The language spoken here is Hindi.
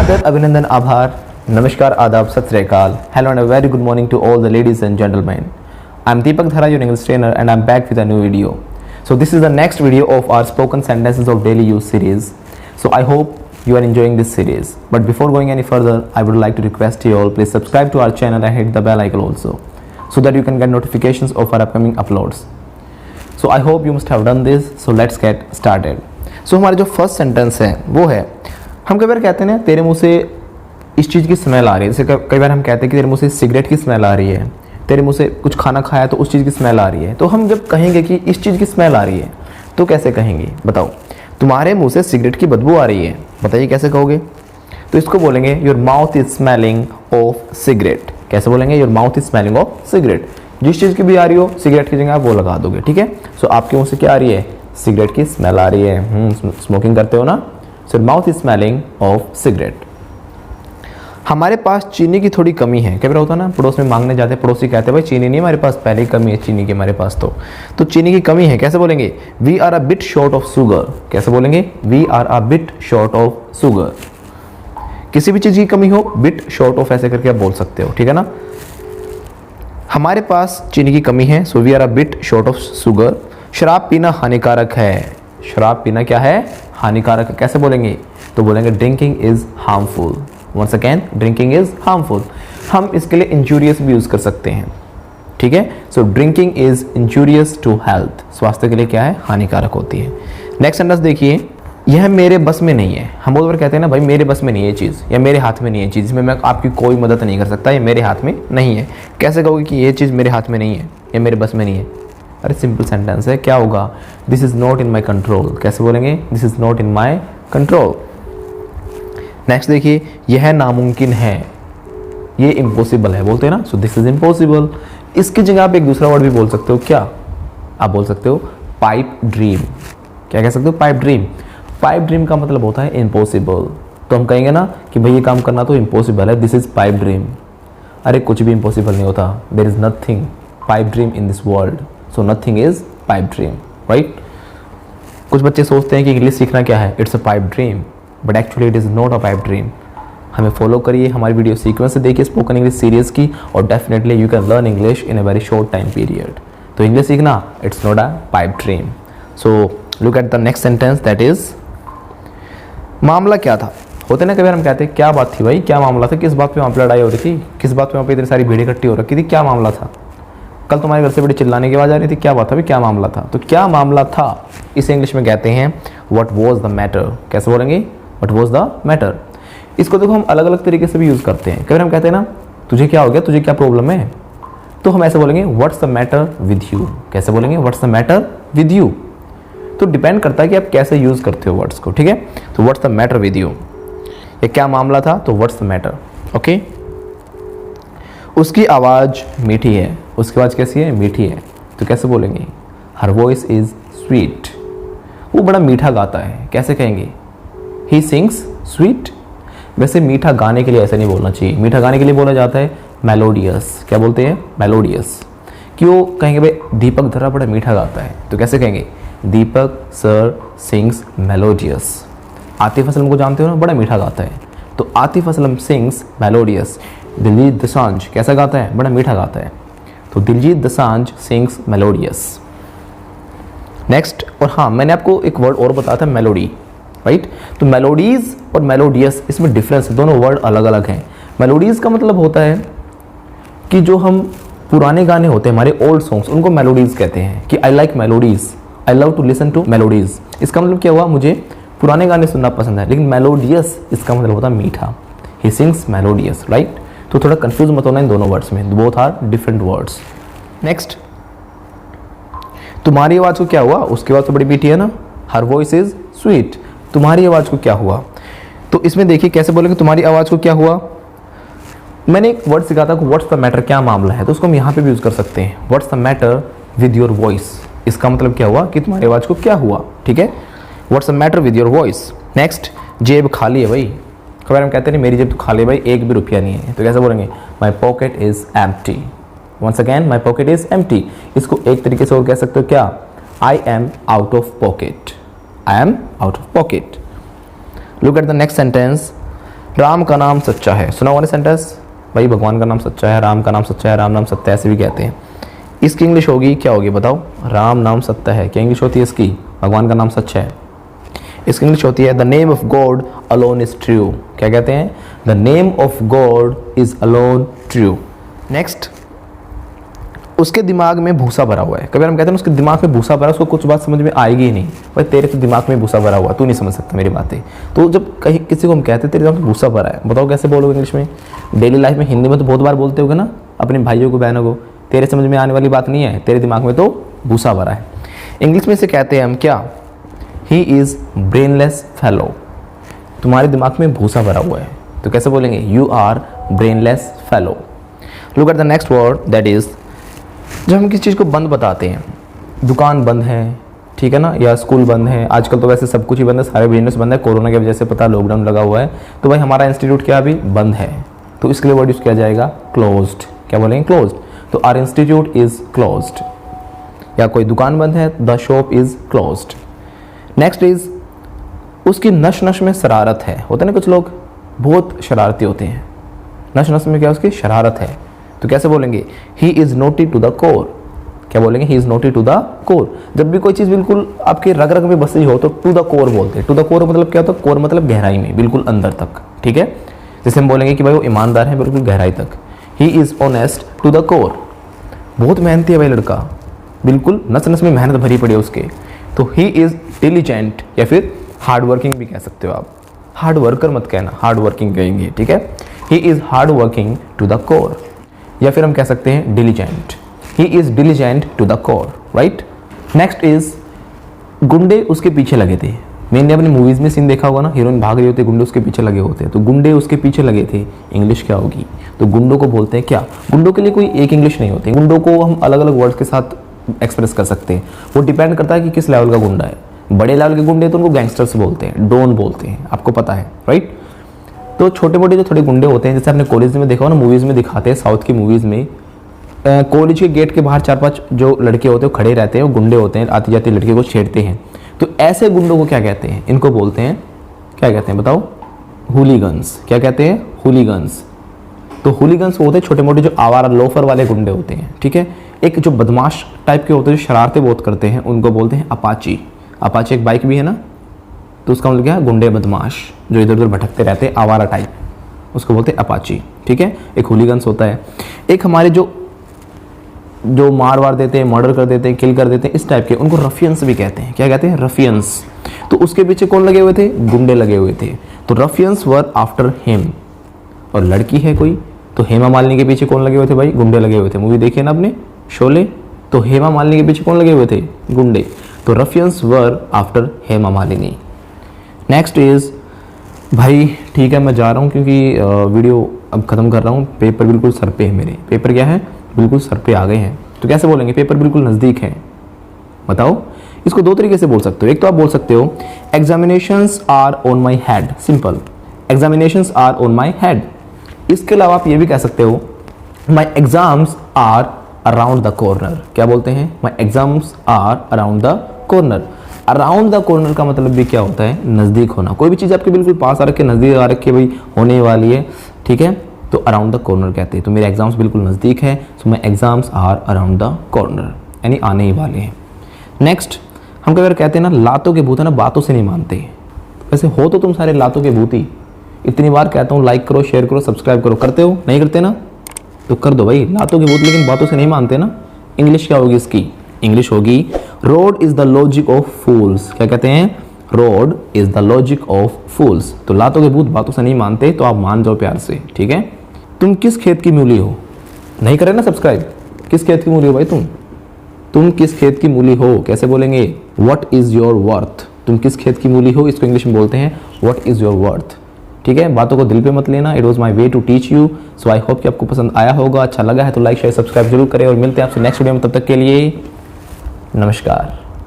स्वागत, अभिनंदन, आभार, नमस्कार, आदाब, सत श्री अकाल. Hello and a very good morning to all the ladies and gentlemen. I'm Deepak Dhara, your English trainer, and I'm back with a new video. So this is the next video of our spoken sentences of daily use series. So I hope you are enjoying this series. But before going any further, I would like to request you all, please subscribe to our channel and hit the bell icon also, so that you can get notifications of our upcoming uploads. So I hope you must have done this. So let's get started. So हमारा जो फर्स्ट सेंटेंस है वो है, हम कई बार कहते हैं ना तेरे मुंह से इस चीज़ की स्मेल आ रही है. जैसे कई बार हम कहते हैं कि तेरे मुंह से सिगरेट की स्मेल आ रही है, तेरे मुंह से कुछ खाना खाया तो उस चीज़ की स्मेल आ रही है. तो हम जब कहेंगे कि इस चीज़ की स्मेल आ रही है तो कैसे कहेंगे, बताओ. तुम्हारे मुंह से सिगरेट की बदबू आ रही है, बताइए कैसे कहोगे. तो इसको बोलेंगे your mouth is smelling of cigarette. कैसे बोलेंगे, your mouth is smelling of cigarette. जिस चीज़ की भी आ रही हो सिगरेट की जगह आप वो लगा दोगे, ठीक है. सो आपके मुंह से क्या आ रही है, सिगरेट की स्मेल आ रही है. स्मोकिंग करते हो ना. सो mouth is smelling of cigarette. हमारे पास चीनी की थोड़ी कमी है. क्या होता है ना, पड़ोस में मांगने जाते हैं, पड़ोसी कहते हैं भाई चीनी नहीं हमारे पास, पहले ही कमी है चीनी की हमारे पास. तो चीनी की कमी है. कैसे बोलेंगे, we are a bit short of sugar. कैसे बोलेंगे, we are a bit short of sugar. किसी भी चीज़ की कमी हो, बिट शॉर्ट ऑफ ऐसे करके आप बोल सकते हो, ठीक है ना. हमारे पास चीनी की कमी है, so we are a bit short of sugar. शराब पीना हानिकारक है. शराब पीना क्या है, हानिकारक है. कैसे बोलेंगे, तो बोलेंगे drinking is harmful. Once again, drinking is harmful. हम इसके लिए इंजूरियस भी यूज़ कर सकते हैं, ठीक है. So drinking is injurious to health. स्वास्थ्य के लिए क्या है, हानिकारक होती है. नेक्स्ट सेंटेंस देखिए, यह मेरे बस में नहीं है. हम बहुत बार कहते हैं ना भाई मेरे बस में नहीं है ये चीज़, या मेरे हाथ में नहीं है चीज़, इसमें मैं आपकी कोई मदद नहीं कर सकता, ये मेरे हाथ में नहीं है. कैसे कहोगे कि ये चीज़ मेरे हाथ में नहीं है, ये मेरे बस में नहीं है. अरे सिंपल सेंटेंस है, क्या होगा, this is not in my control. कैसे बोलेंगे, this is not in my control. Next देखिए, यह नामुमकिन है, ये इम्पॉसिबल है, बोलते हैं ना. So this is impossible. इसकी जगह आप एक दूसरा वर्ड भी बोल सकते हो. क्या आप बोल सकते हो, पाइप ड्रीम. क्या कह सकते हो, पाइप ड्रीम. पाइप ड्रीम का मतलब होता है इम्पॉसिबल. तो हम कहेंगे ना कि भाई ये काम करना तो इम्पॉसिबल है, दिस इज़ पाइप ड्रीम. अरे कुछ भी इम्पॉसिबल नहीं होता. There is nothing pipe dream in this world. So nothing is pipe dream, right. कुछ बच्चे सोचते हैं कि इंग्लिश सीखना क्या है, it's a pipe dream, but actually it is not a pipe dream. हमें फॉलो करिए, हमारी वीडियो सीक्वेंस से देखिए स्पोकन इंग्लिश सीरीज़ की, और definitely you can learn English in a very short time period. तो इंग्लिश सीखना, it's not a pipe dream. So look at the next sentence, that is, मामला क्या था. होते ना कभी हम कहते हैं क्या बात थी भाई, क्या मामला था, किस बात पे वहाँ पे लड़ाई हो रही थी, किस बात पे वहाँ पे इतनी सारी भीड़ इकट्ठी हो रखी थी, क्या मामला था. कल तुम्हारे घर से बड़ी चिल्लाने की आवाज़ आ रही थी, क्या बात था भाई, क्या मामला था. तो क्या मामला था इसे इंग्लिश में कहते हैं व्हाट वाज द मैटर. कैसे बोलेंगे, व्हाट वाज द मैटर. इसको देखो हम अलग अलग तरीके से भी यूज़ करते हैं. कभी हम कहते हैं ना तुझे क्या हो गया, तुझे क्या प्रॉब्लम है, तो हम ऐसे बोलेंगे what's the matter with you. कैसे बोलेंगे, what's the matter with you. तो डिपेंड करता है कि आप कैसे यूज़ करते हो वर्ड्स को, ठीक है. तो what's the matter with you, ये क्या मामला था, तो व्हाट्स द मैटर. ओके. उसकी आवाज़ मीठी है. उसकी आवाज़ कैसी है, मीठी है. तो कैसे बोलेंगे, हर वॉइस इज़ स्वीट. वो बड़ा मीठा गाता है. कैसे कहेंगे, ही सिंग्स स्वीट. वैसे मीठा गाने के लिए ऐसे नहीं बोलना चाहिए. मीठा गाने के लिए बोला जाता है मेलोडियस. क्या बोलते हैं, मेलोडियस. क्यों कहेंगे भाई दीपक धरा बड़ा मीठा गाता है, तो कैसे कहेंगे, Deepak sir sings melodious. Atif Aslam को जानते हो ना, बड़ा मीठा गाता है. तो आतिफ असलम सिंग्स मेलोडियस. दिलजीत दोसांझ कैसा गाता है, बड़ा मीठा गाता है. तो Diljit Dosanjh sings melodious. Next, और हाँ मैंने आपको एक वर्ड और बताया था, मेलोडी, राइट. तो मेलोडीज और मेलोडियस, इसमें डिफरेंस है, दोनों वर्ड अलग अलग हैं. मेलोडीज का मतलब होता है कि जो हम पुराने गाने होते हैं हमारे ओल्ड सॉन्ग्स, उनको मेलोडीज कहते हैं. कि I like melodies, I love to listen to melodies. इसका मतलब क्या हुआ, मुझे पुराने गाने सुनना पसंद है. लेकिन मेलोडियस इसका मतलब होता है मीठा. He sings melodious, right. तो थोड़ा कंफ्यूज मत होना इन दोनों वर्ड्स में, both are different words. Next, तुम्हारी आवाज़ को क्या हुआ, उसकी आवाज़ तो बड़ी मीठी है ना, हर वॉइस इज स्वीट. तुम्हारी आवाज़ को क्या हुआ, तो इसमें देखिए कैसे बोलेंगे, तुम्हारी आवाज़ को क्या हुआ. मैंने एक वर्ड सिखा था, व्हाट्स द मैटर, क्या मामला है. तो उसको हम यहाँ पे भी यूज़ कर सकते हैं, what's the matter with your voice. इसका मतलब क्या हुआ कि तुम्हारी आवाज़ को क्या हुआ, ठीक है. What's the matter with your voice. Next, जेब खाली है भाई. खबर हम कहते हैं मेरी जेब तो खाली भाई, एक भी रुपया नहीं है. तो कैसे बोलेंगे, my pocket is empty. Once again, my pocket is empty. इसको एक तरीके से और कह सकते हो क्या, I am out of pocket. I am out of pocket. Look at the next sentence, Ram का नाम सच्चा है, सुना हुआ सेंटेंस भाई, भगवान का नाम सच्चा है, राम का नाम सच्चा है, राम नाम सत्य है, ऐसे भी कहते हैं। इसकी इंग्लिश होगी क्या होगी बताओ? राम नाम सत्य है, क्या इंग्लिश होती है इसकी? भगवान का नाम सच्चा है। इसकी इंग्लिश होती है the name of God alone is true. क्या कहते हैं? The name of God is alone true. Next, उसके दिमाग में भूसा भरा हुआ है। कभी हम कहते हैं ना उसके दिमाग में भूसा भरा, उसको कुछ बात समझ में आएगी ही नहीं। भाई तेरे तो दिमाग में भूसा भरा हुआ, तू नहीं समझ सकता मेरी बातें। तो जब कहीं किसी को हम कहते हैं तेरे दिमाग में भूसा भरा है, बताओ कैसे बोलोगे इंग्लिश में? डेली लाइफ में हिंदी में तो बहुत बार बोलते होगे ना अपने भाइयों को बहनों को, तेरे समझ में आने वाली बात नहीं है, तेरे दिमाग में तो भूसा भरा है। इंग्लिश में से कहते हैं हम क्या? He is brainless fellow. तुम्हारे दिमाग में भूसा भरा हुआ है, तो कैसे बोलेंगे? You are brainless fellow. Look at the next word, that is जब हम किसी चीज़ को बंद बताते हैं, दुकान बंद है, ठीक है ना, या स्कूल बंद है, आजकल तो वैसे सब कुछ ही बंद है, सारे बिजनेस बंद है, कोरोना की वजह से पता लॉकडाउन लगा हुआ है, तो भाई हमारा इंस्टीट्यूट क्या अभी बंद है, तो इसके लिए वर्ड यूज़ किया जाएगा क्लोज्ड। क्या बोलेंगे? क्लोज्ड। तो आर इंस्टीट्यूट इज क्लोज्ड। या कोई दुकान बंद है, the shop is closed. Next is उसकी नश नश में शरारत है। होता है ना कुछ लोग बहुत शरारती होते हैं, नश नश में क्या उसकी शरारत है, तो कैसे बोलेंगे? He is naughty to the core. क्या बोलेंगे? He is naughty to the core. जब भी कोई चीज़ बिल्कुल आपके रग रग में बसी हो तो टू द कोर बोलते हैं। टू द कोर मतलब क्या होता है? कोर मतलब गहराई में, बिल्कुल अंदर तक, ठीक है। जैसे हम बोलेंगे कि भाई वो ईमानदार है बिल्कुल गहराई तक। He is honest to the core. बहुत मेहनती है भाई लड़का, बिल्कुल नस नस में मेहनत भरी पड़ी है उसके, तो ही इज डिलीजेंट, या फिर हार्ड वर्किंग भी कह सकते हो आप। हार्ड वर्कर मत कहना, हार्ड वर्किंग कहेंगे, ठीक है। He is hard working to the core, या फिर हम कह सकते हैं diligent. He is diligent to the core, right. Next is गुंडे उसके पीछे लगे थे। मैंने अपनी मूवीज में सीन देखा होगा ना, हीरोइन भाग रही होती है, गुंडे उसके पीछे लगे होते हैं, तो गुंडे उसके पीछे लगे थे, इंग्लिश क्या होगी? तो गुंडों को बोलते हैं क्या? गुंडों के लिए कोई एक इंग्लिश नहीं होती, गुंडों को हम अलग अलग वर्ड्स के साथ एक्सप्रेस कर सकते हैं। वो डिपेंड करता है कि किस लेवल का गुंडा है। बड़े लेवल के गुंडे तो उनको गैंगस्टर्स बोलते हैं, डॉन बोलते हैं, आपको पता है, राइट। तो छोटे मोटे जो थोड़े गुंडे होते हैं, जैसे आपने कॉलेज में देखा हो ना, मूवीज में दिखाते हैं, साउथ की मूवीज में कॉलेज के गेट के बाहर 4-5 जो लड़के होते हैं वो खड़े रहते हैं, वो गुंडे होते हैं, आती जाती लड़की को छेड़ते हैं। तो ऐसे गुंडों को क्या कहते हैं? इनको बोलते हैं, क्या कहते हैं बताओ? हुलीगन्स। क्या कहते हैं? हुलीगन्स। तो हुलीगन्स वो होते हैं छोटे मोटे जो आवारा लोफर वाले गुंडे होते हैं, ठीक है। एक जो बदमाश टाइप के होते हैं जो शरारतें बहुत करते हैं, उनको बोलते हैं अपाची। अपाची एक बाइक भी है ना, तो उसका मतलब क्या है? गुंडे बदमाश जो इधर उधर भटकते रहते हैं, आवारा टाइप, उसको बोलते हैं अपाची, ठीक है। एक हुलीगन्स होता है। एक हमारे जो मार वार देते हैं, मर्डर कर देते हैं, किल कर देते हैं, इस टाइप के, उनको रफियंस भी कहते हैं। क्या कहते हैं? रफियंस। तो उसके पीछे कौन लगे हुए थे? गुंडे लगे हुए थे। तो रफियंस वर आफ्टर हिम। और लड़की है कोई, तो हेमा मालिनी के पीछे कौन लगे हुए थे भाई? गुंडे लगे हुए थे। मूवी देखिए ना आपने, शोले, तो हेमा मालिनी के पीछे कौन लगे हुए थे? गुंडे। तो ruffians were after Hema Malini. Next is भाई, ठीक है मैं जा रहा हूँ क्योंकि वीडियो अब ख़त्म कर रहा हूँ, पेपर बिल्कुल सर पे है मेरे। पेपर क्या है? बिल्कुल सर पे आ गए हैं। तो कैसे बोलेंगे? पेपर बिल्कुल नज़दीक है, बताओ। इसको दो तरीके से बोल सकते हो। एक तो आप बोल सकते हो examinations are on my head, simple, examinations are on my head. इसके अलावा आप ये भी कह सकते हो my exams are around the corner. क्या बोलते हैं? My exams are around the corner. Around the corner का मतलब भी क्या होता है? नज़दीक होना। कोई भी चीज़ आपके बिल्कुल पास आ रखे, नज़दीक आ रखे, भाई होने वाली है, ठीक है, तो अराउंड द कॉर्नर कहते हैं। तो मेरे एग्जाम्स बिल्कुल नज़दीक है, so my exams are around the corner, यानी आने ही वाले हैं। नेक्स्ट, हम कई बार कहते हैं ना लातों के भूत है ना, बातों से नहीं मानते। वैसे हो तो तुम सारे लातों के भूत ही। इतनी बार कहता हूँ लाइक करो, शेयर करो, सब्सक्राइब करो, करते हो? नहीं करते ना, तो कर दो भाई। लातों के भूत लेकिन बातों से नहीं मानते ना। इंग्लिश क्या होगी इसकी? इंग्लिश होगी road is the logic of fools. क्या कहते हैं? Road is the logic of fools. तो लातों के भूत बातों से नहीं मानते, तो आप मान जाओ प्यार से, ठीक है। तुम किस खेत की मूली हो? नहीं करे ना सब्सक्राइब। किस खेत की मूली हो भाई तुम किस खेत की मूली हो? कैसे बोलेंगे? What is your worth. तुम किस खेत की मूली हो, इसको इंग्लिश में बोलते हैं व्हाट इज योर वर्थ, ठीक है। बातों को दिल पे मत लेना। It was my way to teach you. So I hope कि आपको पसंद आया होगा, अच्छा लगा है तो लाइक शेयर सब्सक्राइब जरूर करें, और मिलते हैं आपसे नेक्स्ट वीडियो में। तब तक के लिए नमस्कार।